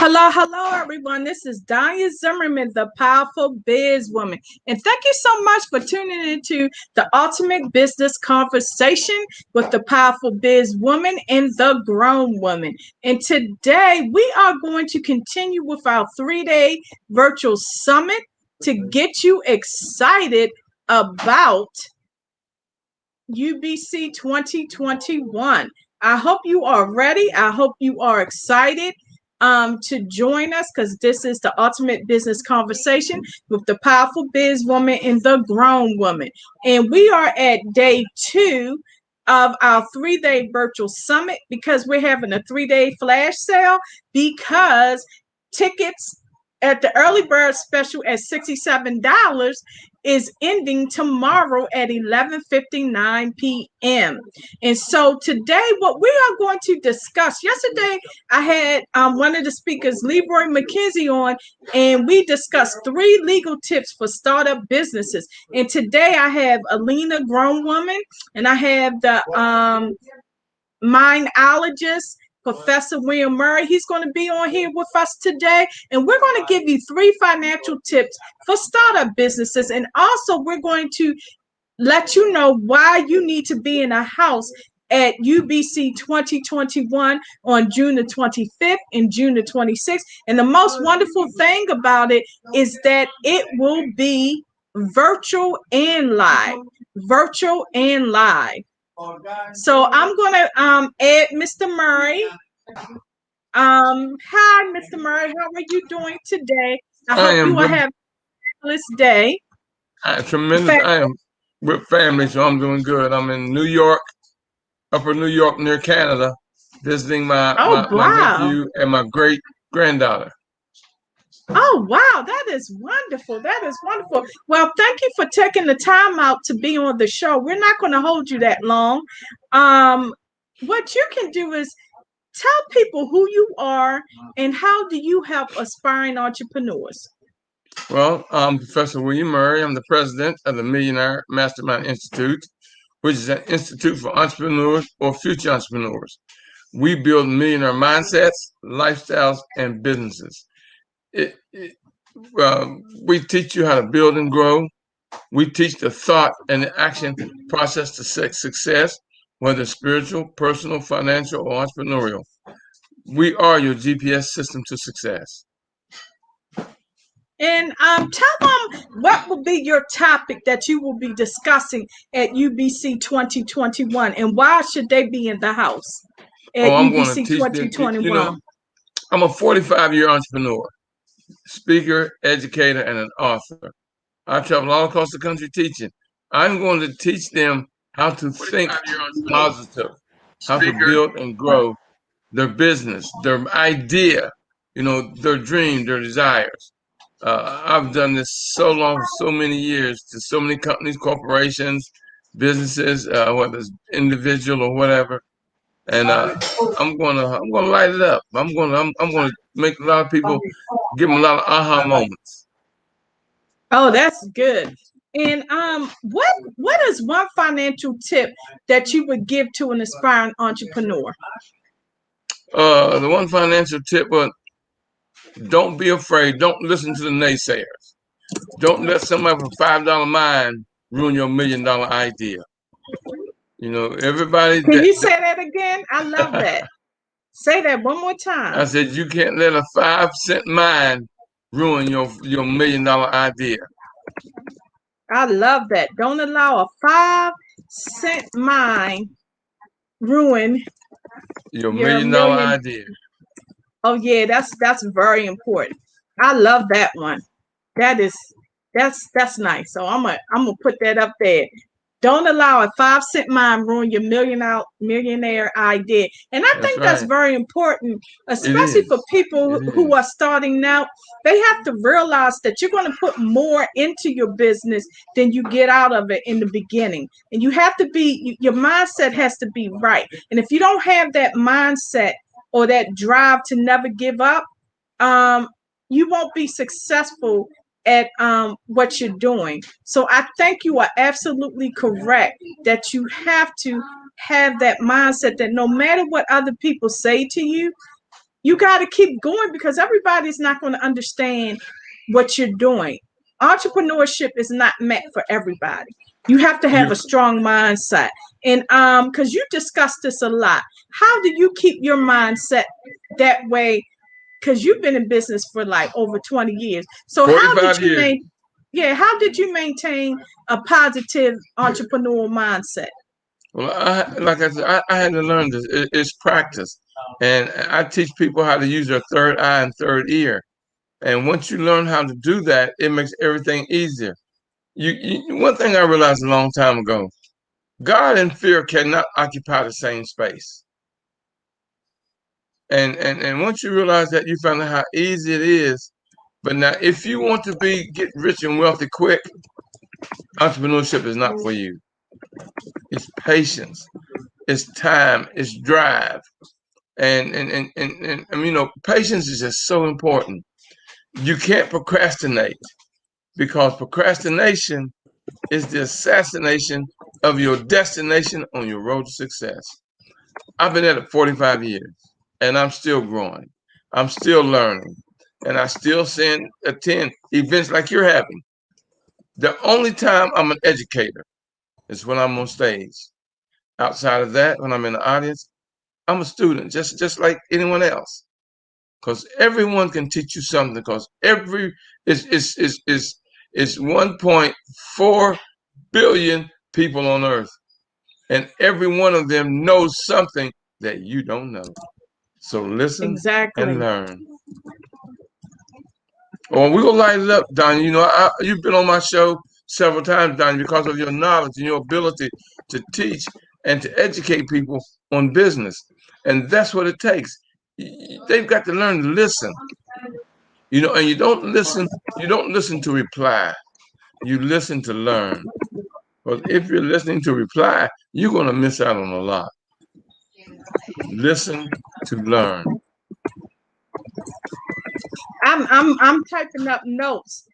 Hello, everyone. This is Danya Zimmerman, the Powerful Biz Woman. And thank you so much for tuning into the Ultimate Business Conversation with the Powerful Biz Woman and the Grown Woman. And today we are going to continue with our 3-day virtual summit to get you excited about UBC 2021. I hope you are ready. I hope you are excited to join us, because this is the Ultimate Business Conversation with the Powerful Biz Woman and the Grown Woman. And we are at day 2 of our 3-day virtual summit, because we're having a 3-day flash sale, because tickets at the early bird special at $67 is ending tomorrow at 11:59 p.m. And so today, what we are going to discuss, yesterday I had one of the speakers, Leroy McKenzie, on, and we discussed 3 legal tips for startup businesses. And today I have Alina, Grown Woman, and I have the minologist, Professor William Murray. He's going to be on here with us today, and we're going to give you 3 financial tips for startup businesses. And also, we're going to let you know why you need to be in a house at UBC 2021 on June the 25th and June the 26th. And the most wonderful thing about it is that it will be virtual and live. Virtual and live. So I'm going to add Mr. Murray. Hi, Mr. Murray. How are you doing today? I hope you will have a fabulous day. Tremendous. I am with family, so I'm doing good. I'm in New York, upper New York, near Canada, visiting my nephew and my great granddaughter. Oh, wow. That is wonderful. That is wonderful. Well, thank you for taking the time out to be on the show. We're not going to hold you that long. What you can do is tell people who you are and how do you help aspiring entrepreneurs? Well, I'm Professor William Murray. I'm the president of the Millionaire Mastermind Institute, which is an institute for entrepreneurs or future entrepreneurs. We build millionaire mindsets, lifestyles, and businesses. We teach you how to build and grow. We teach the thought and the action process to success, whether spiritual, personal, financial, or entrepreneurial. We are your GPS system to success. And tell them what will be your topic that you will be discussing at UBC 2021, and why should they be in the house at UBC 2021? I'm a 45-year entrepreneur, speaker, educator, and an author. I travel all across the country teaching. I'm going to teach them how to think positive, how to build and grow their business, their idea, their dream, their desires. I've done this so long, so many years, to so many companies, corporations, businesses, whether it's individual or whatever. And I'm gonna light it up. I'm gonna make a lot of people, give them a lot of aha moments. Oh, that's good. And what is one financial tip that you would give to an aspiring entrepreneur? The one financial tip was, don't be afraid. Don't listen to the naysayers. Don't let somebody with a $5 mind ruin your $1 million idea. Everybody. Can you say that again? I love that. Say that one more time. I said, you can't let a 5-cent mind ruin your $1 million idea. I love that. Don't allow a 5-cent mind ruin your $1 million idea. Oh yeah, that's very important. I love that one. That's nice. So I'm gonna put that up there. Don't allow a 5-cent mind ruin your millionaire idea. And I think that's very important, especially for people who are starting out. They have to realize that you're going to put more into your business than you get out of it in the beginning. And you have to be, your mindset has to be right. And if you don't have that mindset or that drive to never give up, you won't be successful at what you're doing. So I think you are absolutely correct that you have to have that mindset that no matter what other people say to you, you got to keep going because everybody's not going to understand what you're doing. Entrepreneurship is not meant for everybody. You have to have a strong mindset. And because you discussed this a lot, how do you keep your mindset that way? Because you've been in business for like over 20 years. So how did 45 you years. how did you maintain a positive entrepreneurial mindset? Well, like I said, I had to learn this. It's practice. And I teach people how to use their third eye and third ear. And once you learn how to do that, it makes everything easier. One thing I realized a long time ago, God and fear cannot occupy the same space. And once you realize that, you find out how easy it is. But now, if you want to get rich and wealthy quick, entrepreneurship is not for you. It's patience, it's time, it's drive. And patience is just so important. You can't procrastinate because procrastination is the assassination of your destination on your road to success. I've been at it 45 years and I'm still growing. I'm still learning and I still attend events like you're having. The only time I'm an educator is when I'm on stage. Outside of that, when I'm in the audience, I'm a student, just like anyone else. Because everyone can teach you something. Because every is 1.4 billion people on Earth, and every one of them knows something that you don't know. So listen and Exactly. learn. Well, we will light it up, Donnie. You've been on my show several times, Donnie, because of your knowledge and your ability to teach and to educate people on business. And that's what it takes. They've got to learn to listen. And you don't listen to reply. You listen to learn. Because if you're listening to reply, you're going to miss out on a lot. Listen to learn. I'm typing up notes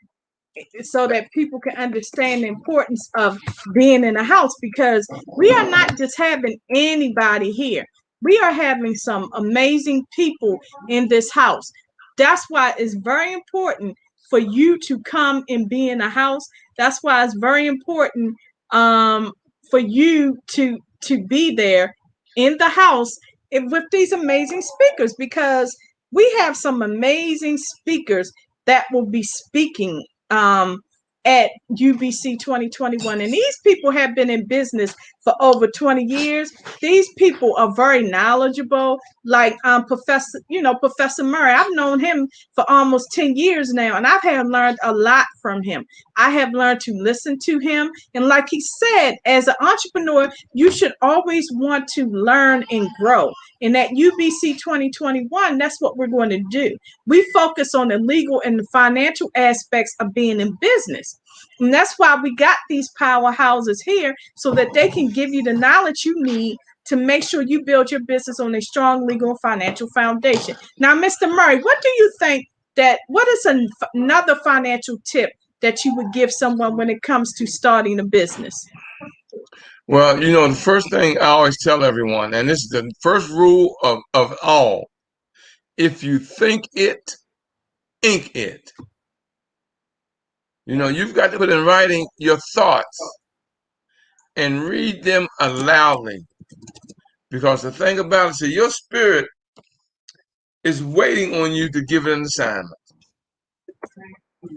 so that people can understand the importance of being in a house because we are not just having anybody here. We are having some amazing people in this house. That's why it's very important for you to come and be in a house. That's why it's very important for you to be there in the house with these amazing speakers because we have some amazing speakers that will be speaking at UBC 2021. And these people have been in business for over 20 years. These people are very knowledgeable, like Professor Murray. I've known him for almost 10 years now, and I've have learned a lot from him. I have learned to listen to him. And like he said, as an entrepreneur, you should always want to learn and grow. And at UBC 2021, that's what we're going to do. We focus on the legal and the financial aspects of being in business. And that's why we got these powerhouses here so that they can give you the knowledge you need to make sure you build your business on a strong legal and financial foundation. Now, Mr. Murray, what do you think what is another financial tip that you would give someone when it comes to starting a business? Well, the first thing I always tell everyone, and this is the first rule of all, if you think it, ink it. You've got to put in writing your thoughts and read them aloudly. Because the thing about it is your spirit is waiting on you to give it an assignment.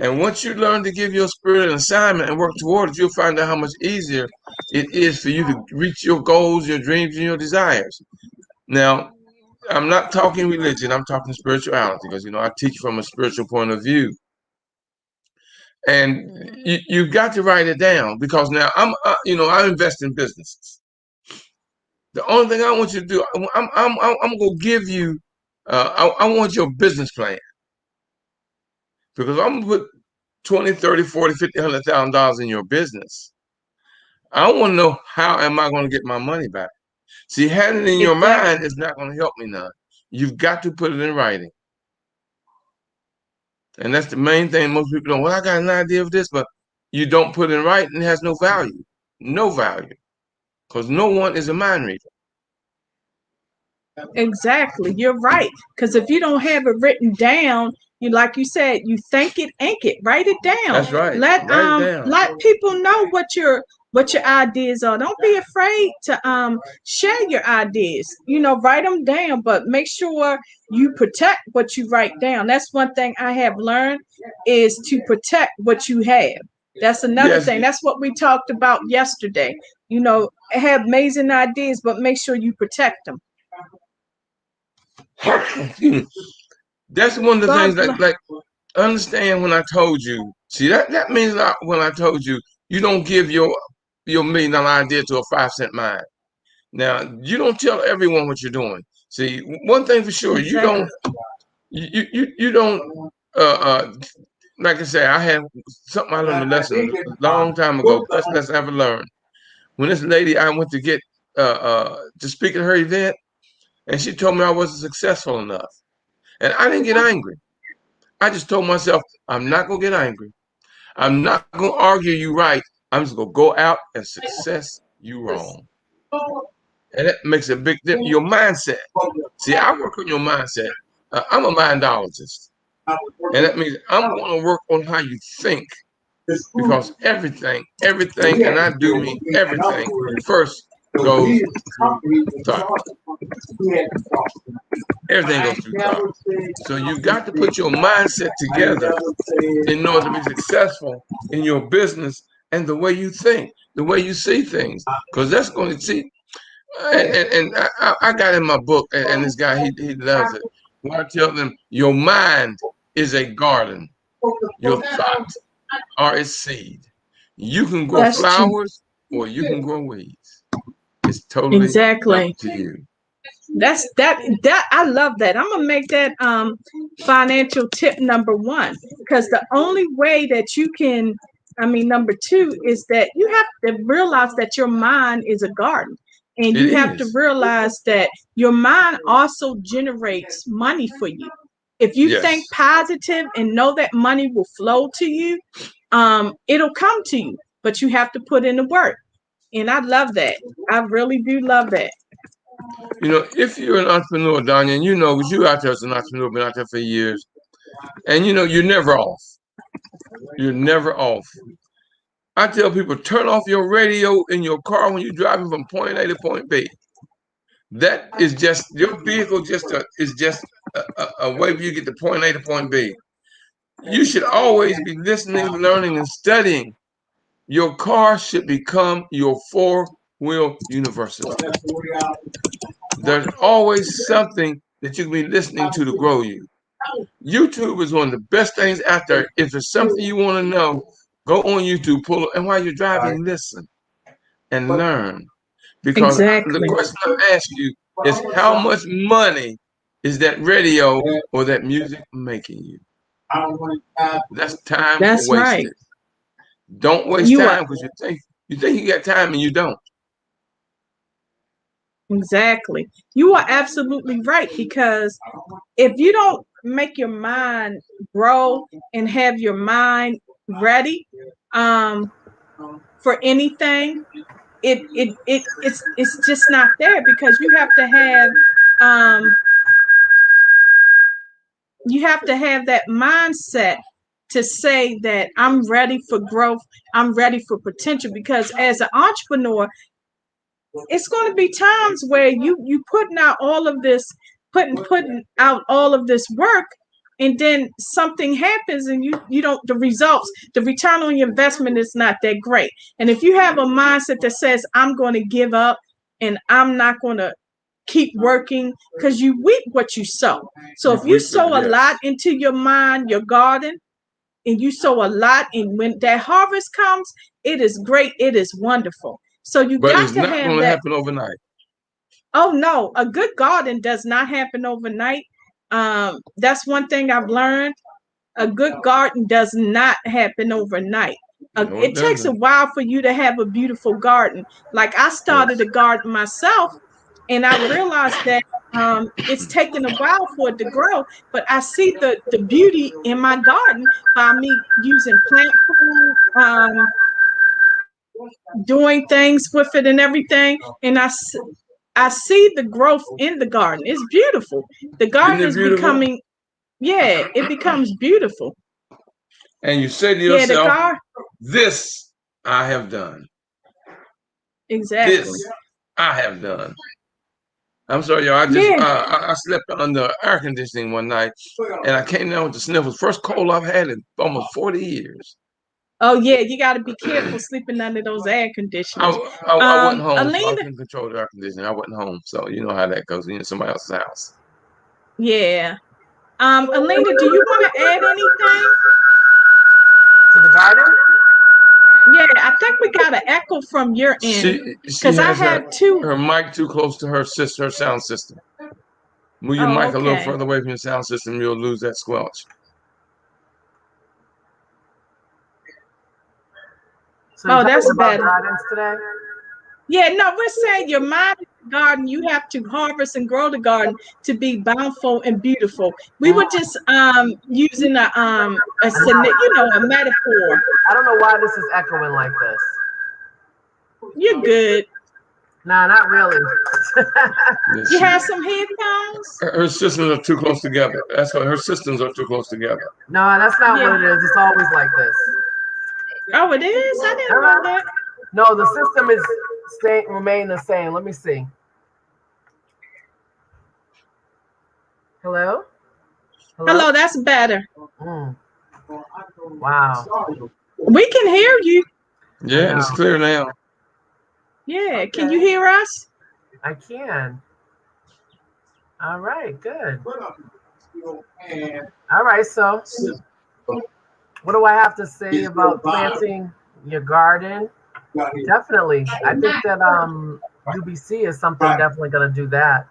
And once you learn to give your spirit an assignment and work toward it, you'll find out how much easier it is for you to reach your goals, your dreams, and your desires. Now, I'm not talking religion, I'm talking spirituality because, I teach from a spiritual point of view. And you've got to write it down because now I invest in businesses. The only thing I want you to do, I'm going to give you, I want your business plan because I'm going to put 20, 30, 40, 50, $100,000 in your business. I want to know how am I going to get my money back? See, having it in your mind is not going to help me none. You've got to put it in writing. And that's the main thing most people don't. Well, I got an idea of this, but you don't put it in writing, it has no value. No value. Because no one is a mind reader. Exactly. You're right. Because if you don't have it written down, you like you said, you think it, ink it, write it down. That's right. Let Write it down. let people know what your ideas are. Don't be afraid to share your ideas. You know, write them down, but make sure you protect what you write down. That's one thing I have learned is to protect what you have. That's another Yes. thing. That's what we talked about yesterday. You know, have amazing ideas, but make sure you protect them. That's one of the God things bless. like understand when I told you. See that means a lot when I told you you don't give your $1 million idea to a 5 cent mind. Now you don't tell everyone what you're doing. See, one thing for sure, you Exactly. don't you don't uh uh like I say, I had something I learned a lesson a long time ago. Best lesson I ever learned. When this lady I went to get to speak at her event, and she told me I wasn't successful enough. And I didn't get angry. I just told myself, I'm not gonna get angry. I'm not gonna argue you right. I'm just gonna go out and success you wrong. And that makes a big difference. Your mindset. See, I work on your mindset. I'm a mindologist. And that means I'm gonna work on how you think because everything, and I do mean everything, first goes through thought. Everything goes through thought. So you got to put your mindset together in order to be successful in your business and the way you think, the way you see things. Because that's going to see. And I got in my book, and this guy, he loves it. Where I tell them, your mind is a garden, your thought are a seed. You can grow That's true. flowers or you can grow weeds. It's totally up Exactly. to you. That I love that. I'm gonna make that financial tip number one because the only way that you can, I mean, number two is that you have to realize that your mind is a garden, and It you have to is. realize that your mind also generates money for you. If you think Yes. positive and know that money will flow to you, it'll come to you. But you have to put in the work, and I love that. I really do love that. You know, if you're an entrepreneur, Danya, and you know, because you out there as an entrepreneur, been out there for years, and you know, you're never off. You're never off. I tell people, turn off your radio in your car when you're driving from point A to point B. That is just your vehicle. Is just a way for you to get to point A to point B. You should always be listening, learning, and studying. Your car should become your four-wheel university. There's always something that you can be listening to grow you. YouTube is one of the best things out there. If there's something you want to know, go on YouTube, pull it, and while you're driving, listen and learn. Because the Exactly. question I ask you is how much money is that radio or that music making you? That's time That's right. wasted. Don't waste You are time because you think you got time and you don't. exactly. You are absolutely right because if you don't make your mind grow and have your mind ready um for anything, it's just not there because um you have to have that mindset to say that I'm ready for growth, I'm ready for potential because as an entrepreneur it's going to be times where you putting out all of this putting out all of this work and then something happens and you don't the results the return on your investment is not that great, and if you have a mindset that says I'm going to give up and I'm not going to keep working because you reap what you sow. So You if you reap the sow a lot yes. into your mind, your garden, and you sow a lot, and when that harvest comes, it is great, it is wonderful. So you But got it's to not have going to that. happen overnight. Oh no, a good garden does not happen overnight. That's one thing I've learned. A good garden does not happen overnight. No, it It takes a doesn't. while for you to have a beautiful garden. Like I started a Yes. garden myself, and I realized that it's taken a while for it to grow. But I see the beauty in my garden by me using plant food, doing things with it and everything. And I see the growth in the garden. It's beautiful. The garden Isn't it is beautiful? becoming, yeah, it becomes beautiful. And you say to Yeah, the yourself, garden, this I have done. This exactly. I have done. I'm sorry, y'all. Yeah. I slept under air conditioning one night, and I came down with the sniffles. First cold I've had in almost 40 years. Oh yeah, you got to be careful sleeping under those air conditioners. I wasn't home, so I Alina, couldn't control the air conditioning. I wasn't home, so you know how that goes. You're in somebody else's house. yeah. Alina, do you want to add anything? To the garden? Yeah, I think we got an echo from your end She because I has had two. her mic too close to her sound system. Move your Oh, mic a little okay. further away from your sound system, you'll lose that squelch. So you're That's talking about better. gardens today? Yeah, no, we're saying your mind is the garden. You have to harvest and grow the garden to be bountiful and beautiful. We were just using a metaphor. I don't know why this is echoing like this. You're good. Nah, not really. You have some headphones? Her systems are too close together. That's what her systems are too close together. No, that's not what it is. It's always like this. Oh, it is? I didn't know that. No, the system is remain the same. Let me see. Hello? Hello, that's better. Wow. We can hear you. Yeah, it's clear now. Yeah, okay. Can you hear us? I can. All right, good. All right, so what do I have to say about planting your garden? Definitely. I think that UBC is something definitely going to do that.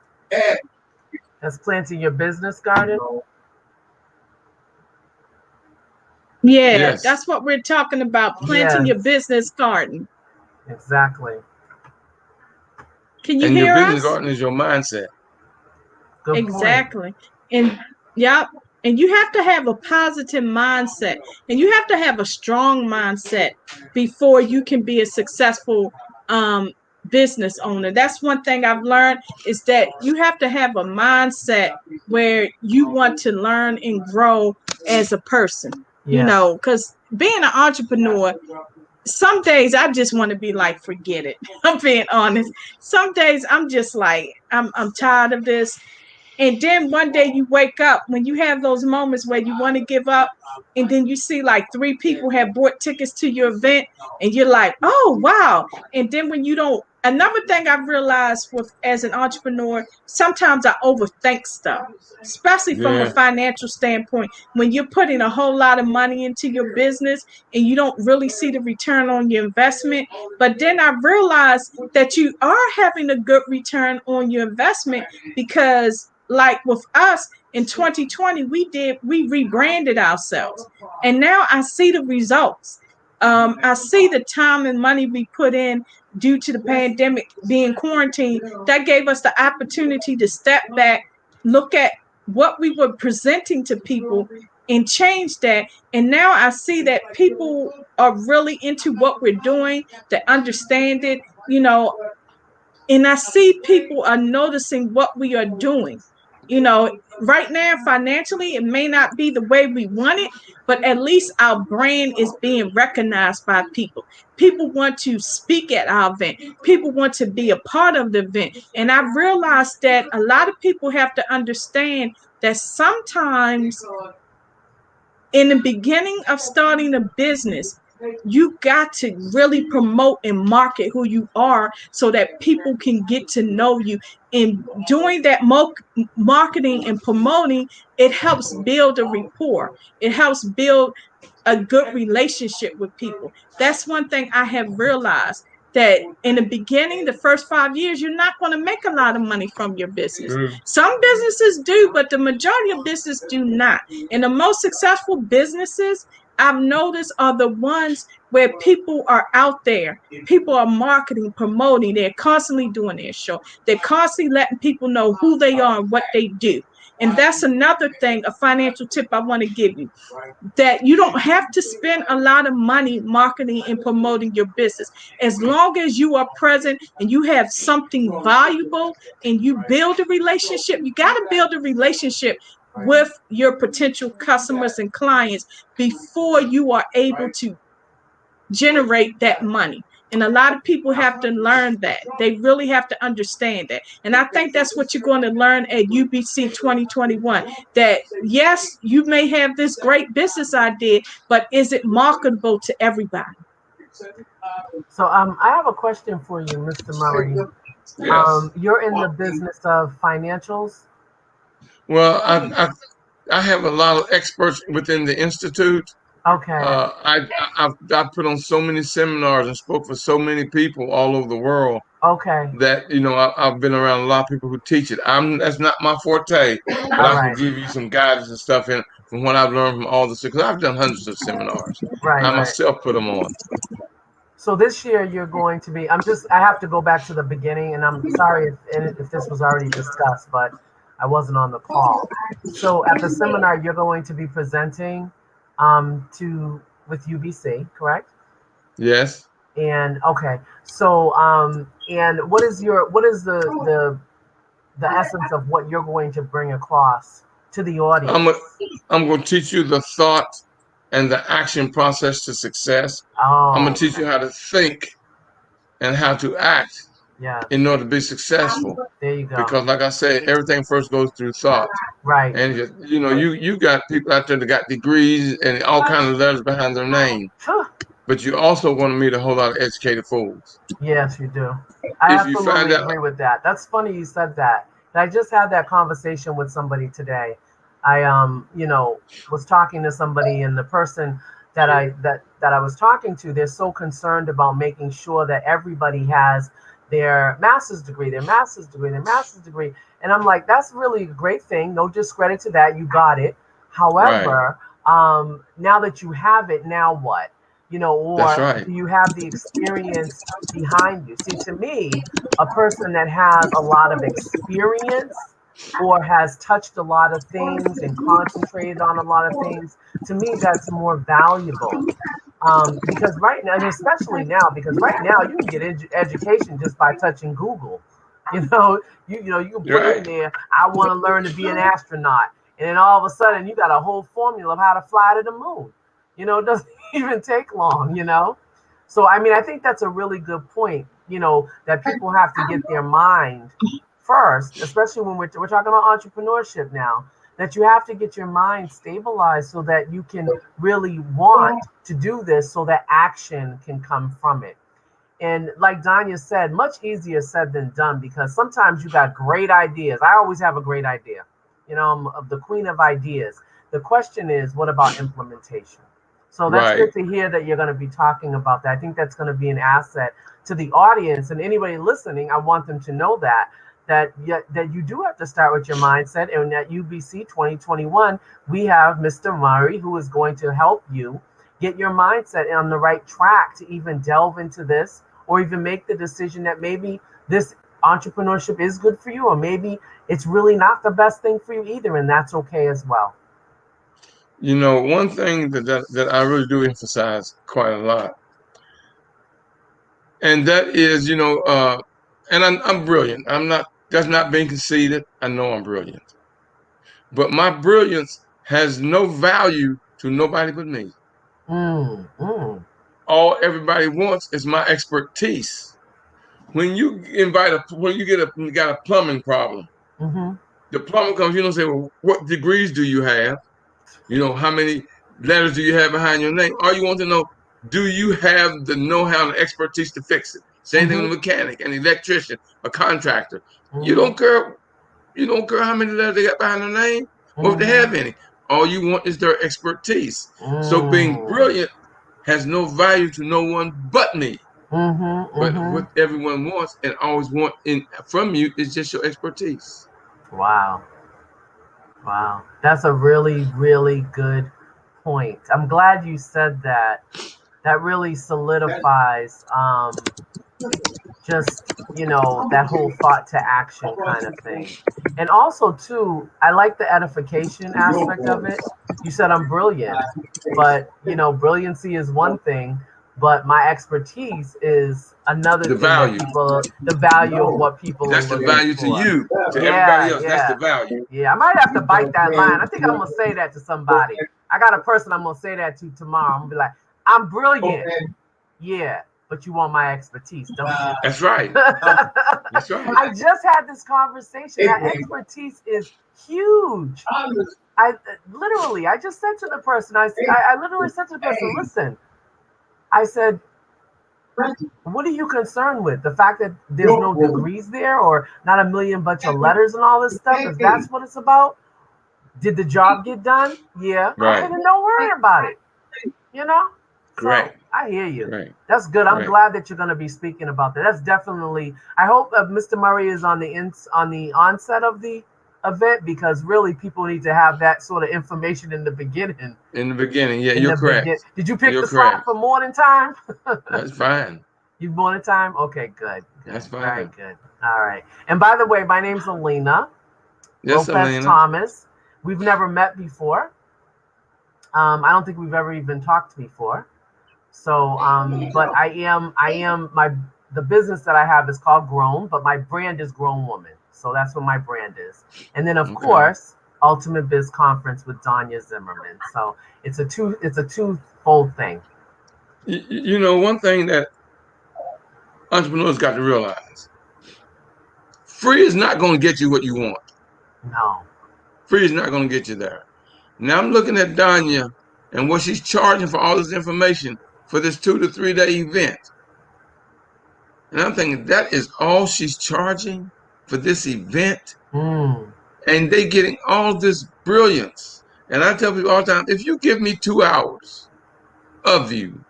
That's planting your business garden. Yeah, Yes. That's what we're talking about, planting your business garden. Exactly. Can you and hear your business us? garden is your mindset. Good exactly. point. And you have to have a positive mindset, and you have to have a strong mindset before you can be a successful business owner. That's one thing I've learned, is that you have to have a mindset where you want to learn and grow as a person. Because being an entrepreneur, some days I just want to be like, forget it. I'm being honest. Some days I'm just like, I'm tired of this. And then one day you wake up, when you have those moments where you want to give up, and then you see like 3 people have bought tickets to your event, and you're like, oh, wow. And then when you don't, another thing I've realized as an entrepreneur, sometimes I overthink stuff, especially from a financial standpoint. When you're putting a whole lot of money into your business and you don't really see the return on your investment. But then I realized that you are having a good return on your investment, because like with us in 2020, we rebranded ourselves, and now I see the results. I see the time and money we put in due to the pandemic, being quarantined. That gave us the opportunity to step back, look at what we were presenting to people, and change that. And now I see that people are really into what we're doing, that understand it, and I see people are noticing what we are doing. Right now, financially, it may not be the way we want it, but at least our brand is being recognized by people. People want to speak at our event. People want to be a part of the event. And I realized that a lot of people have to understand that sometimes in the beginning of starting a business, you got to really promote and market who you are so that people can get to know you. And doing that marketing and promoting, it helps build a rapport. It helps build a good relationship with people. That's one thing I have realized, that in the beginning, the first 5 years, you're not going to make a lot of money from your business. Some businesses do, but the majority of business do not. And the most successful businesses, I've noticed are the ones where people are out there. People are marketing, promoting. They're constantly doing their show. They're constantly letting people know who they are and what they do. And that's another thing, a financial tip I want to give you, that you don't have to spend a lot of money marketing and promoting your business. As long as you are present and you have something valuable and you build a relationship, you got to build a relationship with your potential customers and clients before you are able to generate that money. And a lot of people have to learn that. They really have to understand that. And I think that's what you're going to learn at UBC 2021. That yes, you may have this great business idea, but is it marketable to everybody? So I have a question for you, Mr. Murray. Yes. You're in the business of financials. Well, I have a lot of experts within the institute. Okay. I've put on so many seminars and spoke for so many people all over the world Okay. that I've been around a lot of people who teach it. That's not my forte, but All I can right. give you some guidance and stuff from what I've learned from all this, because I've done hundreds of seminars. Right. I myself put them on. So this year you're going to be. I have to go back to the beginning, and I'm sorry if this was already discussed, but I wasn't on the call. So at the seminar you're going to be presenting with UBC, correct? Yes. And okay, so and what is the essence of what you're going to bring across to the audience? I'm going to teach you the thought and the action process to success. I'm going to teach you how to think and how to act in order to be successful. There you go. Because like I said, everything first goes through thought. Right. And you got people out there that got degrees and all kinds of letters behind their name. But you also want to meet a whole lot of educated fools. Yes, you do. I absolutely agree with that. That's funny you said that. I just had that conversation with somebody today. I was talking to somebody, and the person that I was talking to, they're so concerned about making sure that everybody has their master's degree. And I'm like, that's really a great thing. No discredit to that. You got it. However, now that you have it, now what? Or do you have the experience behind you? See, to me, a person that has a lot of experience or has touched a lot of things and concentrated on a lot of things, to me, that's more valuable. Because right now, and especially now, because right now you can get education just by touching Google. You can put in there, I want to learn to be an astronaut. And then all of a sudden you got a whole formula of how to fly to the moon. It doesn't even take long, So, I think that's a really good point, that people have to get their mind first, especially when we're talking about entrepreneurship now, that you have to get your mind stabilized so that you can really want to do this so that action can come from it. And like Danya said, much easier said than done, because sometimes you got great ideas. I always have a great idea. I'm the queen of ideas. The question is, what about implementation? So that's good to hear that you're going to be talking about that. I think that's going to be an asset to the audience, and anybody listening. I want them to know that you do have to start with your mindset. And at UBC 2021, we have Mr. Murray, who is going to help you get your mindset on the right track to even delve into this, or even make the decision that maybe this entrepreneurship is good for you, or maybe it's really not the best thing for you either, and that's okay as well. One thing that I really do emphasize quite a lot, and that is, and I'm brilliant. That's not being conceited. I know I'm brilliant. But my brilliance has no value to nobody but me. All everybody wants is my expertise. When you got a plumbing problem, the plumber comes, say, well, what degrees do you have? How many letters do you have behind your name? All you want to know, do you have the know-how and expertise to fix it? Same thing with a mechanic, an electrician, a contractor. You don't care how many letters they got behind their name, or if they have any. All you want is their expertise. So being brilliant has no value to no one but me. But what everyone wants and always want from you is just your expertise. Wow. That's a really, really good point. I'm glad you said that. That really solidifies just, that whole thought to action kind of thing. And also, too, I like the edification aspect of it. You said I'm brilliant, but, brilliancy is one thing, but my expertise is another The thing value. the value of what people That's are the looking value for. to you. To Yeah, everybody else, yeah. that's the value. Yeah, I might have to bite that line. I think I'm going to say that to somebody. I got a person I'm going to say that to tomorrow. I'm going to be like, I'm brilliant. Yeah, but you want my expertise, don't you? That's right. That's right. I just had this conversation. That expertise is huge. I just said to the person, I literally said to the person, listen, I said, what are you concerned with? The fact that there's no degrees there or not a million bunch of letters and all this stuff? If that's what it's about, did the job get done? Yeah. Right. Okay, then don't worry about it. Correct. So I hear you. Right. That's good. I'm Right. glad that you're going to be speaking about that. That's definitely. I hope Mr. Murray is on the onset of the event, because really people need to have that sort of information in the beginning. In the beginning, yeah, you're correct. Did you pick You're the slot for morning time? That's fine. You morning time? Okay, good. That's fine. Very good. All right. And by the way, my name's Alina. Yes, Lopez Alina. Thomas. We've never met before. I don't think we've ever even talked before. So, but the business that I have is called Grown, but my brand is Grown Woman. So that's what my brand is. And then of course, Ultimate Biz Conference with Danya Zimmerman. So it's a twofold thing. One thing that entrepreneurs got to realize: free is not going to get you what you want. No. Free is not going to get you there. Now I'm looking at Danya and what she's charging for all this information for this 2 to 3 day event. And I'm thinking, that is all she's charging for this event? And they getting all this brilliance. And I tell people all the time, if you give me 2 hours of you,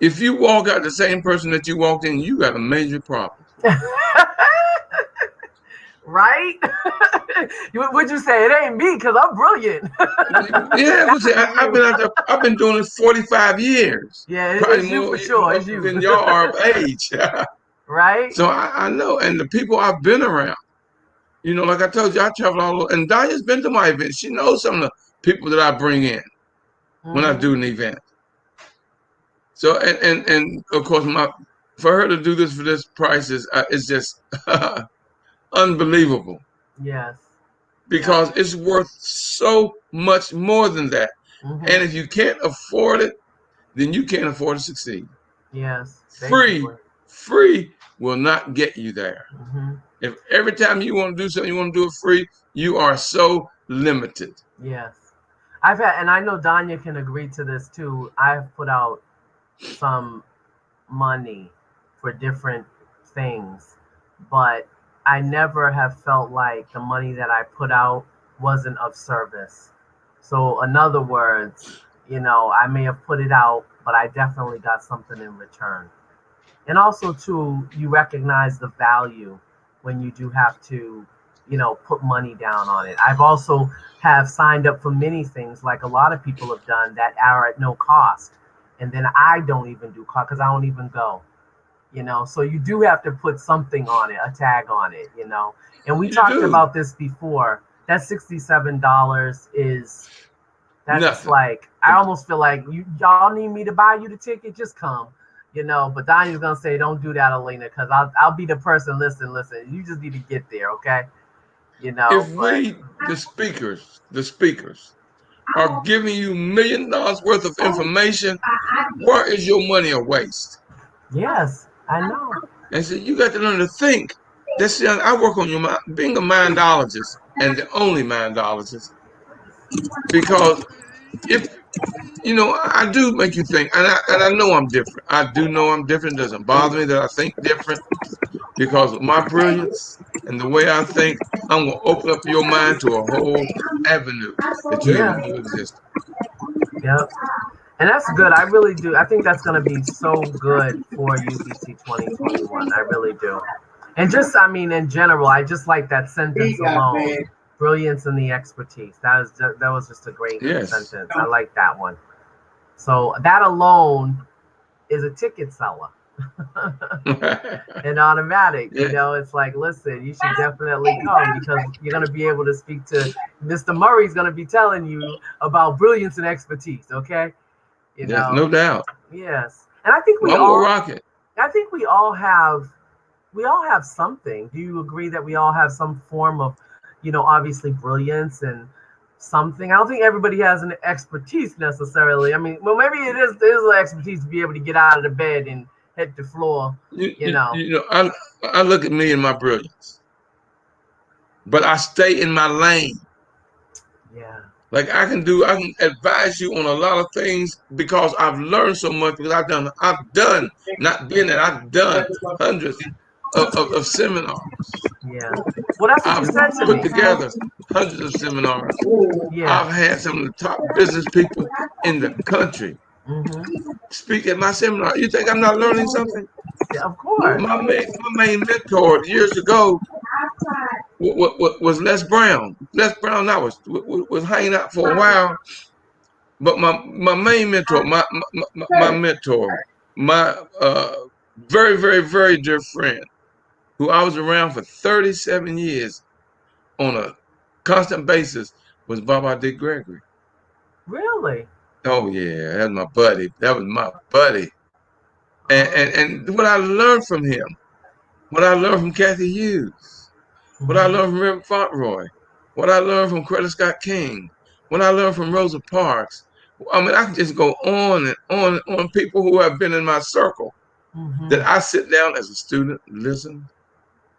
if you walk out the same person that you walked in, you got a major problem. Right? Would you say it ain't me because I'm brilliant? Yeah, I've been out there. I've been doing this 45 years. Yeah, it's you for sure. It's you. Than y'all are of age. Right? So I know, and the people I've been around, like I told you, I travel all over, and Danya's been to my event. She knows some of the people that I bring in when I do an event. So, and of course, for her to do this for this price is just unbelievable. Yes. Because it's worth so much more than that. And if you can't afford it, then you can't afford to succeed. Yes. Free will not get you there. If every time you want to do something, you want to do it free, you are so limited. Yes. and I know Danya can agree to this too. I've put out some money for different things, but I never have felt like the money that I put out wasn't of service. So in other words, I may have put it out, but I definitely got something in return. And also too, you recognize the value when you do have to, put money down on it. I've also have signed up for many things like a lot of people have done that are at no cost. And then I don't even do cost because I don't even go. So you do have to put something on it, a tag on it, And we talked about this before. That $67 that's nothing. Like, I almost feel like y'all need me to buy you the ticket, just come, But Donnie's gonna say, don't do that, Alina, because I'll be the person. Listen, you just need to get there, okay? If the speakers are giving you $1 million worth of information, where is your money a waste? Yes. I know. And so you got to learn to think. I work on your mind, being a mindologist and the only mindologist, because if I do make you think, and I know I'm different. I do know I'm different. It doesn't bother me that I think different, because of my brilliance and the way I think, I'm gonna open up your mind to a whole avenue that you didn't know existed. Yep. And that's good. I really do. I think that's going to be so good for UBC 2021. I really do. And just, in general, I just like that sentence alone. Brilliance and the expertise. That was just a great sentence. I like that one. So that alone is a ticket seller. And automatic, you know, it's like, listen, you should definitely come because you're going to be able to speak to Mr. Murray's going to be telling you about brilliance and expertise. Okay. You know, no doubt. Yes. And I think we all have something. Do you agree that we all have some form of, you know, obviously brilliance and something? I don't think everybody has an expertise necessarily. I mean, well, maybe it is an expertise to be able to get out of the bed and hit the floor. You know, I look at me and my brilliance, but I stay in my lane. Yeah. Like I can advise you on a lot of things because I've learned so much because I've done not been there, I've done hundreds of seminars. Yeah. Well, that's what you said to me. Put together hundreds of seminars. Yeah. I've had some of the top business people in the country speak at my seminar. You think I'm not learning something? Yeah, of course. My main mentor years ago was Les Brown. Les Brown, I was hanging out for a while, but my main mentor, my mentor, my very, very, very dear friend, who I was around for 37 years on a constant basis, was Baba D. Gregory. Really? Oh yeah, that was my buddy. That was my buddy. And what I learned from him, what I learned from Kathy Hughes, what I learned from Reverend Fauntleroy, what I learned from Coretta Scott King, what I learned from Rosa Parks. I mean, I can just go on and on and on. People who have been in my circle that I sit down as a student, listen,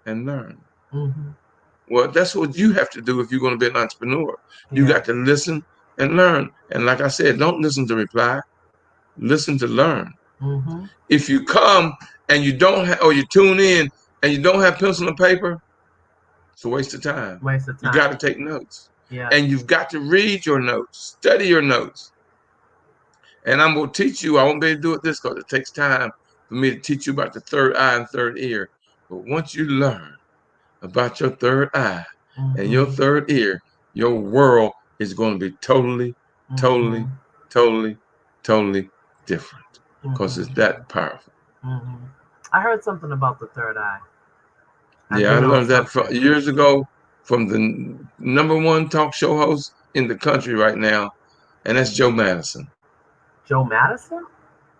and learn. Well, that's what you have to do if you're going to be an entrepreneur. You got to listen and learn. And like I said, don't listen to reply. Listen to learn. If you come and you don't have, or you tune in and you don't have pencil and paper, it's a waste of time. You got to take notes. And you've got to read your notes, study your notes. And I'm going to teach you. I won't be able to do it this because it takes time for me to teach you about the third eye and third ear. But once you learn about your third eye and your third ear, your world is going to be totally, totally, totally, totally different because it's that powerful. I heard something about the third eye. I learned that years ago from the #1 talk show host in the country right now, and that's Joe Madison. Joe Madison?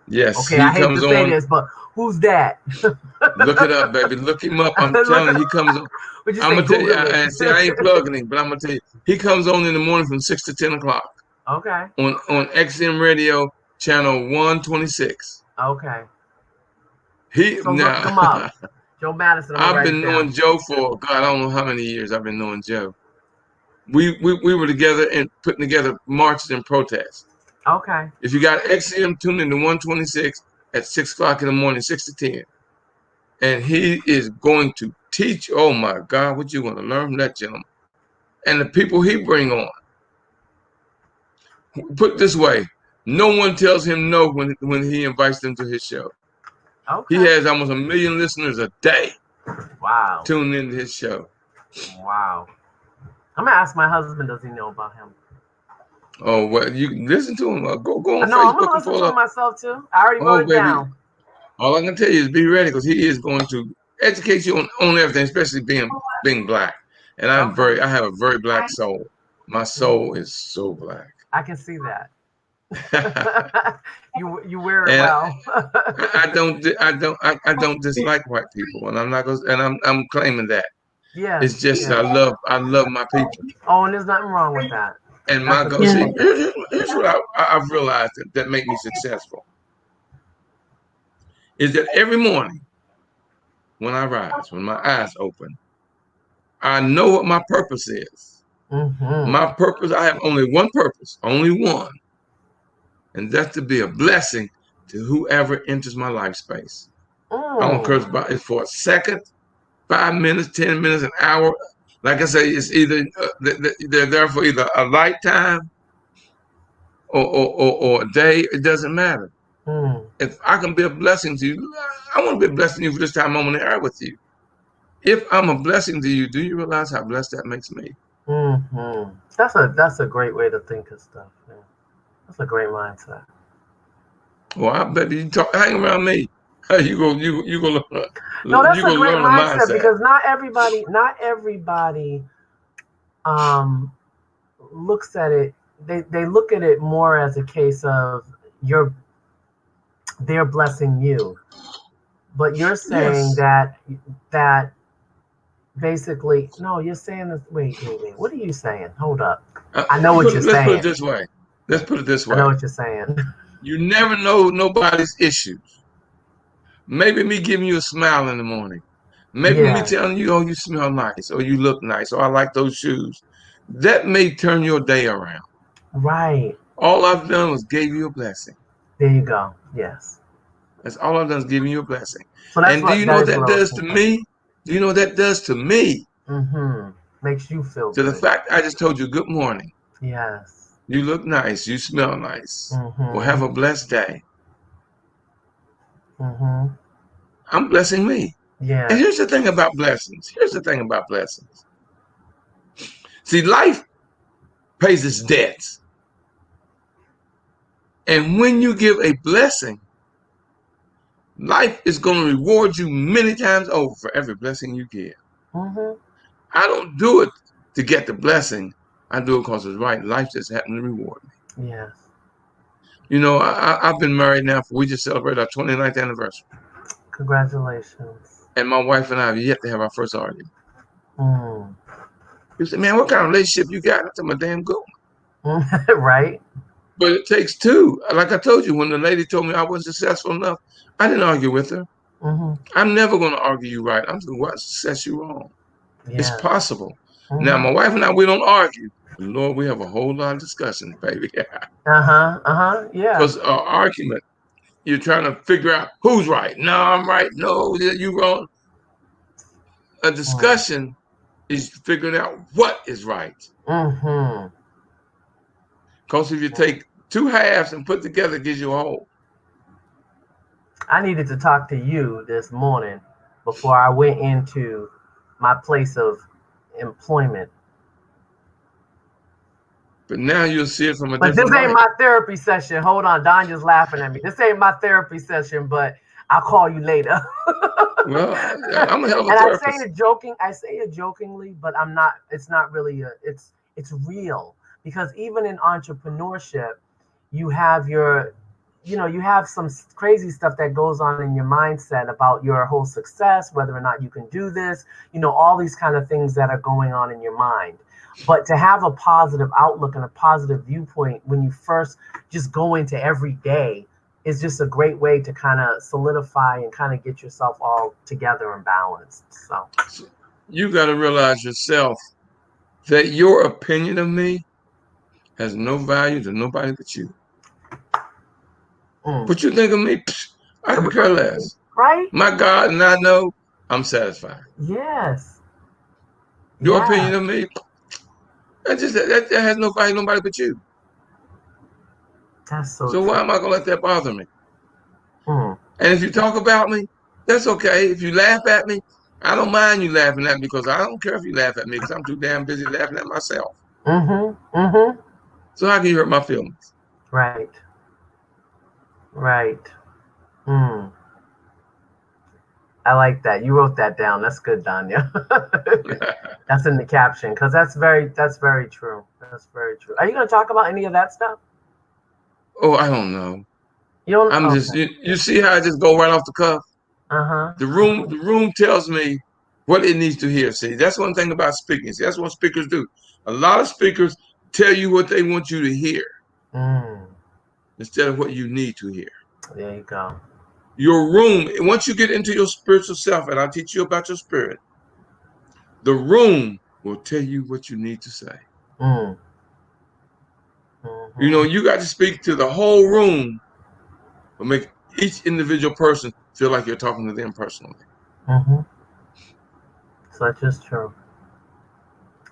Yes. Okay, I hate to say this, but who's that? Look it up, baby. Look him up. I'm telling you, he comes on. I'm going to tell you, I ain't plugging him, but I'm going to tell you, he comes on in the morning from 6 to 10 o'clock. Okay. On XM Radio, channel 126. Okay. Look him up. Joe Madison. I've been knowing Joe for, God, I don't know how many years I've been knowing Joe. We were together and putting together marches and protests. Okay. If you got XM, tune in to 126 at 6 o'clock in the morning, 6 to 10. And he is going to teach, oh my God, what you want to learn from that gentleman. And the people he bring on. Put it this way, no one tells him no when he invites them to his show. Okay. He has almost 1 million listeners a day. Wow. Tuning into his show. Wow. I'm going to ask my husband, does he know about him? Oh, well, you can listen to him. Go on Facebook. I'm going to listen to him myself, too. I already wrote it down. All I can tell you is be ready because he is going to educate you on everything, especially being black. And I have a very black soul. My soul is so black. I can see that. you wear it well. I don't dislike white people, and I'm not going. And I'm claiming that. Yeah. It's just I love my people. Oh, and there's nothing wrong with that. And my goal. Here's what I've realized that make me successful. Is that every morning when I rise, when my eyes open, I know what my purpose is. My purpose, I have only one purpose, only one. And that's to be a blessing to whoever enters my life space. I don't care about it for a second, 5 minutes, 10 minutes, an hour. Like I say, it's either they're there for either a lifetime or a day. It doesn't matter. If I can be a blessing to you, I want to be a blessing to you for this time I'm on the air with you. If I'm a blessing to you, do you realize how blessed that makes me? That's a great way to think of stuff. Yeah. That's a great mindset. Well, I bet you hang around me. You go learn. No, that's You a go great learn a mindset mindset. because not everybody um looks at it. They look at it more as a case of they're blessing you, but you're saying Yes. that basically no, you're saying this. Wait. What are you saying? Hold up. I know what you're Let's put it saying. this way. Let's put it this I know way. what you're saying. You never know nobody's issues. Maybe me giving you a smile in the morning. Maybe me Yeah. telling you, oh, you smell nice, or you look nice, or I like those shoes. That may turn your day around. Right. All I've done was gave you a blessing. There you go. Yes. That's all I've done is giving you a blessing. So that's And do you what know that what is that what I was does to thinking. me? Do you know what that does to me? Makes you feel To the good. fact I just told you good morning. Yes. You look nice. You smell nice. Well, have Mm-hmm. a blessed day. Mm-hmm. I'm blessing me. And Yes. here's the thing about blessings. Here's the thing about blessings. See, life pays its debts. And when you give a blessing, life is going to reward you many times over for every blessing you give. Mm-hmm. I don't do it to get the blessing. I do it because it's right. Life just happened to reward me. Yes. You know, I've been married now. We just celebrated our 29th anniversary. Congratulations. And my wife and I have yet to have our first argument. Mm. You say, man, what kind of relationship you got? I said, my damn good one. Right? But it takes two. Like I told you, when the lady told me I wasn't successful enough, I didn't argue with her. Mm-hmm. I'm never going to argue you right. I'm going to set you wrong. It's Yeah. possible. Now, Mm-hmm. my wife and I, we don't argue. But Lord, we have a whole lot of discussions, baby. Yeah. Because our argument, you're trying to figure out who's right. No, I'm right. No, you wrong. A discussion is figuring out what is right. Mm-hmm. Because if you take two halves and put together, it gives you a whole. I needed to talk to you this morning before I went into my place of employment. But now you'll see it from a But this different ain't light. my therapy session. Hold on, Donya's laughing at me. This ain't my therapy session, but I'll call you later. Well, I'm a hell of a And therapist. I say it jokingly, but I'm not. It's not really. It's real because even in entrepreneurship, you have you have some crazy stuff that goes on in your mindset about your whole success, whether or not you can do this. All these kind of things that are going on in your mind. But to have a positive outlook and a positive viewpoint when you first just go into every day is just a great way to kind of solidify and kind of get yourself all together and balanced. So You got to realize yourself that your opinion of me has no value to nobody but you. What you think of me, I could care less. Right? My God and I know I'm satisfied. Yes. Your Yeah. opinion of me, that has no value to nobody but you. That's so So true. why am I going to let that bother me? Mm. And if you talk about me, that's okay. If you laugh at me, I don't mind you laughing at me because I don't care if you laugh at me because I'm too damn busy laughing at myself. Mm-hmm. Mm-hmm. So how can you hurt my feelings? Right. Right. Mm. I like that. You wrote that down. That's good, Donya. That's in the caption because that's very true. That's very true. Are you going to talk about any of that stuff? Oh, I don't know. You don't. I'm just you see how I just go right off the cuff. The room tells me what it needs to hear. See, that's one thing about speaking. See, that's what speakers do. A lot of speakers tell you what they want you to hear instead of what you need to hear. There you go. Your room, once you get into your spiritual self, and I'll teach you about your spirit, the room will tell you what you need to say. You got to speak to the whole room, but make each individual person feel like you're talking to them personally. Such is true.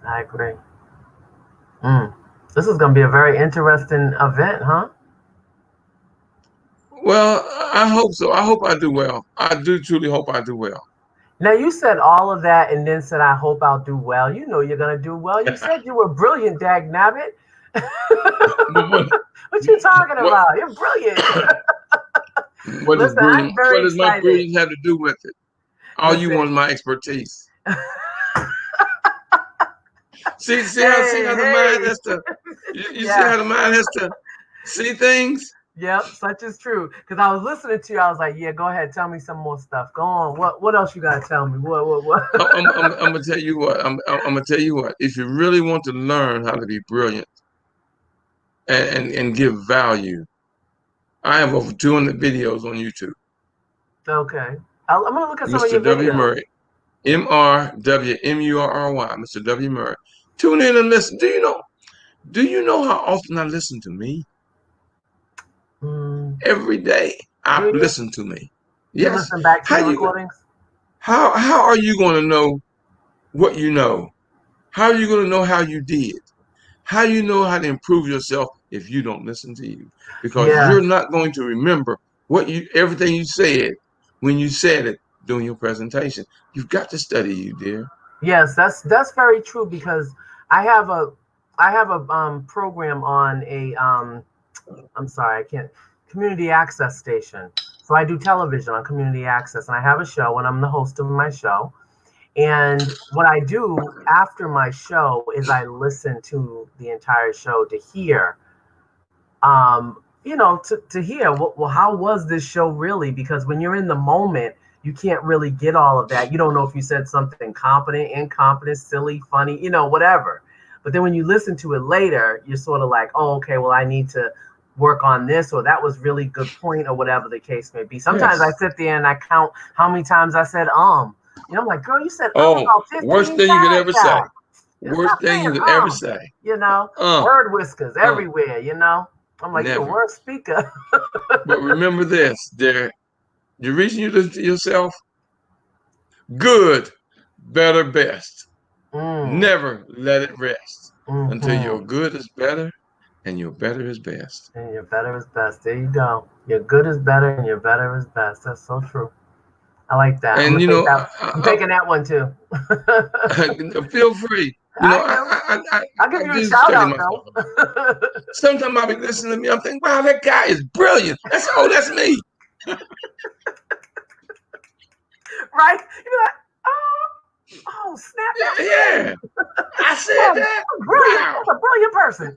I agree. This is going to be a very interesting event, huh? Well, I hope so. I hope I do well. I do truly hope I do well. Now you said all of that and then said, I hope I'll do well. You know you're gonna do well. You said you were brilliant, dag nabbit. What you talking about? You're brilliant. What Listen, brilliant? I'm very What does my excited. brilliance have to do with it? All you want is my expertise. see how the mind has to. You see how the mind has to see things. Yep, such is true. Because I was listening to you, I was like, "Yeah, go ahead, tell me some more stuff. Go on. What else you gotta tell me? What? I'm gonna tell you what. I'm gonna tell you what. If you really want to learn how to be brilliant and give value, I have over 200 videos on YouTube. Okay, I'm gonna look at some Mr. of your W. videos. Murray, MRWMURRY, Mr. W. Murray. Tune in and listen. Do you know how often I listen to me? Every day I listen to me. You Yes. listen back to the recordings? How are you going to know what you know? How are you going to know how you did? How do you know how to improve yourself if you don't listen to you? Because you're not going to remember everything you said when you said it during your presentation. You've got to study you, dear. Yes, that's very true, because I have a program on a I'm sorry, I can't, community access station. So I do television on community access, and I have a show, and I'm the host of my show. And what I do after my show is I listen to the entire show to hear, to hear, well, how was this show really? Because when you're in the moment, you can't really get all of that. You don't know if you said something competent, incompetent, silly, funny, whatever. But then when you listen to it later, you're sort of like, oh, okay, well, I need to work on this, or that was really good point, or whatever the case may be. Sometimes I sit there and I count how many times I said, I'm like, girl, you said, about 15 worst thing you could ever say. Worst thing you could ever say. Word whiskers everywhere, I'm like, you're a word speaker. But remember this, dear. The reason you listen to yourself, good, better, best. Never let it rest until your good is better and your better is best. And your better is best. There you go. Your good is better and your better is best. That's so true. I like that. And I'm taking that one too. Feel free. I'll give you a shout out though. Sometimes I'll be listening to me. I'm thinking, wow, that guy is brilliant. That's me. Right? You're like, oh, snap. Yeah. I said that. Brilliant. That's a brilliant person.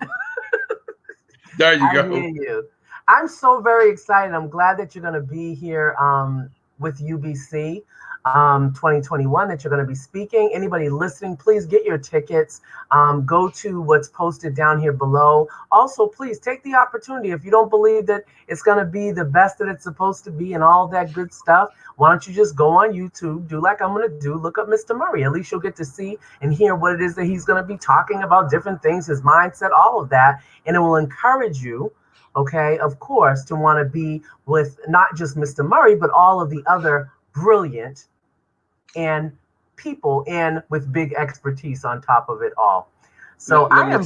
There you go. I hear you. I'm so very excited. I'm glad that you're going to be here with UBC 2021, that you're going to be speaking. Anybody listening, please get your tickets. Go to what's posted down here below. Also, please take the opportunity. If you don't believe that it's going to be the best that it's supposed to be and all that good stuff, why don't you just go on YouTube, do like I'm going to do, look up Mr. Murray. At least you'll get to see and hear what it is that he's going to be talking about, different things, his mindset, all of that. And it will encourage you, okay, of course, to want to be with not just Mr. Murray, but all of the other brilliant and people and with big expertise on top of it all. So I'm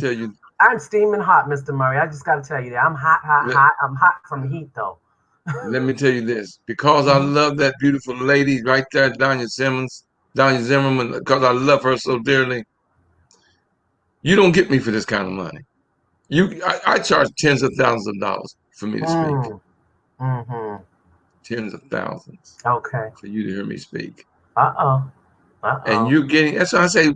steaming hot, Mr. Murray. I just got to tell you that I'm hot. I'm hot from the heat, though. Let me tell you this, because I love that beautiful lady right there, Donya Zimmerman, because I love her so dearly. You don't get me for this kind of money. I charge tens of thousands of dollars for me to speak. Tens of thousands. Okay. For you to hear me speak. And you're getting, that's why I say,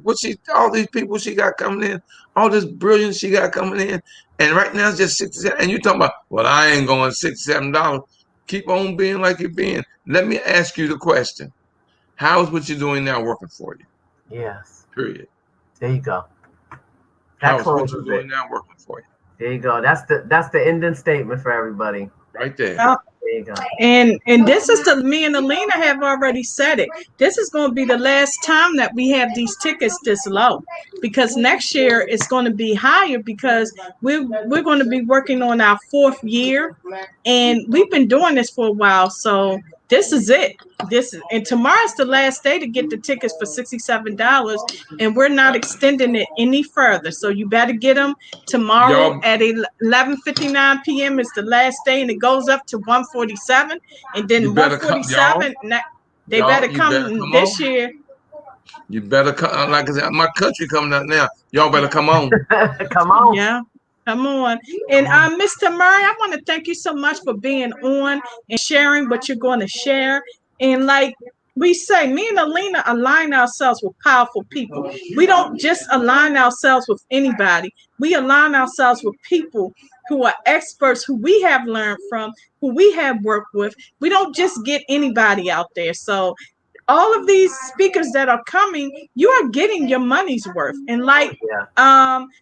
all these people she got coming in, all this brilliance she got coming in, and right now it's just $67. And you're talking about, well, I ain't going $67. Keep on being like you're being. Let me ask you the question. How's what you're doing now working for you? Yes. Period. There you go. How's what you're doing now working for you? There you go. That's the ending statement for everybody. Right there. There you go. And this is me and Alina have already said it. This is going to be the last time that we have these tickets this low, because next year it's going to be higher, because we're going to be working on our 4th year, and we've been doing this for a while. So this is it. And tomorrow's the last day to get the tickets for $67, and we're not extending it any further. So you better get them tomorrow at 11:59 p.m. is the last day, and it goes up to 147, and then 147. They better come this year. You better come. Like I said, my country coming out now. Y'all better come on. Come on. Yeah. Come on. And Mr. Murray, I want to thank you so much for being on and sharing what you're going to share. And like we say, me and Alina align ourselves with powerful people. We don't just align ourselves with anybody. We align ourselves with people who are experts, who we have learned from, who we have worked with. We don't just get anybody out there. So all of these speakers that are coming, you are getting your money's worth. And like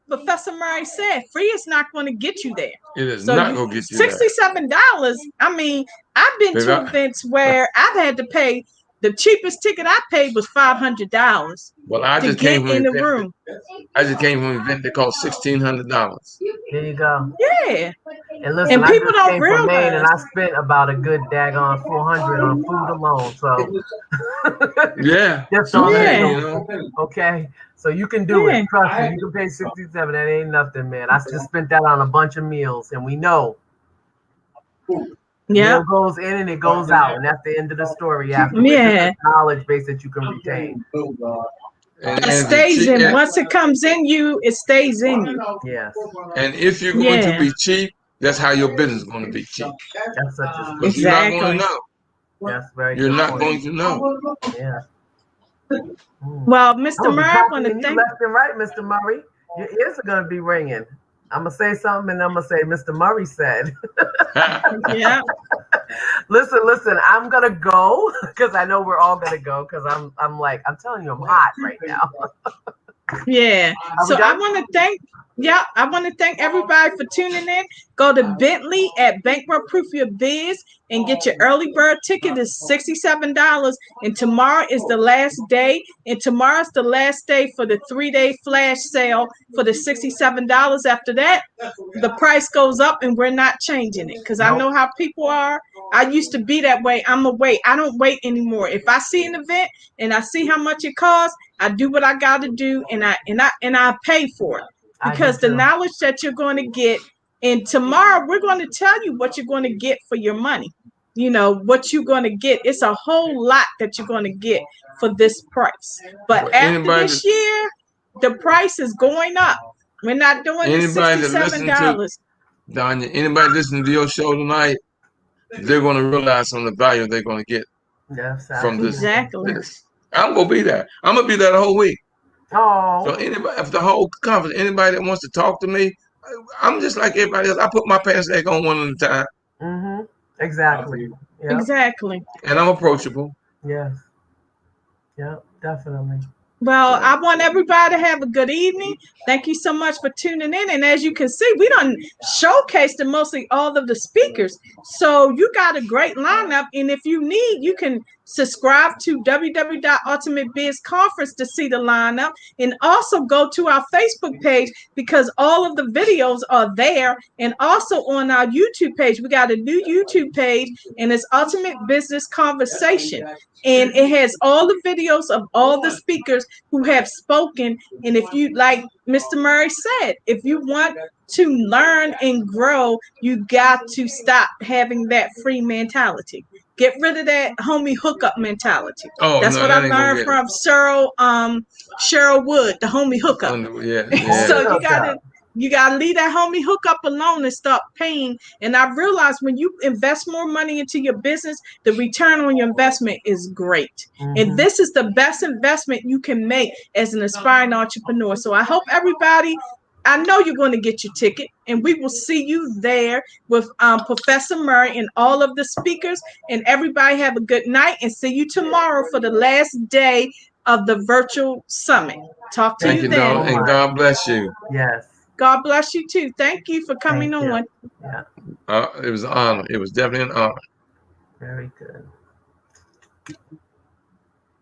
Professor Murray said, free is not going to get you there. It is not going to get you $67. I mean, I've been to events where I've had to pay. The cheapest ticket I paid was $500. Well, I just came from in the room. I just came from an event that cost $1,600. There you go. Yeah. And listen, and people don't realize. Maine and I spent about a good daggone $400 on food alone. So yeah. Just on that, you know? Okay. So you can do it. Trust me. You can pay $67. That ain't nothing, man. I just spent that on a bunch of meals, and we know. Yeah, it goes in and it goes out, and that's the end of the story. After the knowledge base that you can retain, it stays in. Once it comes in you, it stays in you. Yes. And if you're going to be cheap, that's how your business is going to be cheap. That's such a but you're not going to know. That's very. You're not going to know. Yeah. Well, Mr. Murray, I want to thank you. Left and right, Mr. Murray. Your ears are going to be ringing. I'm going to say something, and I'm going to say, Mr. Murray said. Yeah. Listen, I'm going to go because I know we're all going to go because I'm telling you, I'm hot right now. Yeah. So I want to thank everybody for tuning in. Go to Bentley at Bankrupt Proof Your Biz and get your early bird ticket. Is $67. And tomorrow is the last day. And tomorrow's the last day for the 3-day flash sale for the $67. After that, the price goes up and we're not changing it. Because I know how people are. I used to be that way. I'm a wait. I don't wait anymore. If I see an event and I see how much it costs, I do what I got to do and I pay for it. Because the knowledge that you're going to get, and tomorrow we're going to tell you what you're going to get for your money. You know, what you're going to get. It's a whole lot that you're going to get for this price. But after this year, the price is going up. We're not doing $67. Danya, anybody listening to your show tonight, they're going to realize some of the value they're going to get from this. Exactly. I'm going to be there. I'm going to be there the whole week. Oh. So anybody, if the whole conference, anybody that wants to talk to me, I'm just like everybody else. I put my pants leg on one at a time. Mm-hmm. Exactly. Yep. Exactly. And I'm approachable. Yes. Yeah, definitely. Well, I want everybody to have a good evening. Thank you so much for tuning in. And as you can see, we done showcased mostly all of the speakers. So you got a great lineup. And if you need, you can subscribe to www.ultimatebizconference to see the lineup. And also go to our Facebook page because all of the videos are there. And also on our YouTube page, we got a new YouTube page and it's Ultimate Business Conversation. And it has all the videos of all the speakers who have spoken. And if you, like Mr. Murray said, if you want to learn and grow, you got to stop having that free mentality. Get rid of that homie hookup mentality. Oh, that's what I learned from Cheryl Wood, the homie hookup. Yeah. So you gotta leave that homie hookup alone and stop paying. And I realized when you invest more money into your business, the return on your investment is great. Mm-hmm. And this is the best investment you can make as an aspiring entrepreneur. So I hope everybody, I know you're going to get your ticket, and we will see you there with Professor Murray and all of the speakers. And everybody have a good night, and see you tomorrow for the last day of the virtual summit. Talk to you then. Thank you, and God bless you. Yes. God bless you too. Thank you for coming on. Yeah. It was an honor. It was definitely an honor. Very good.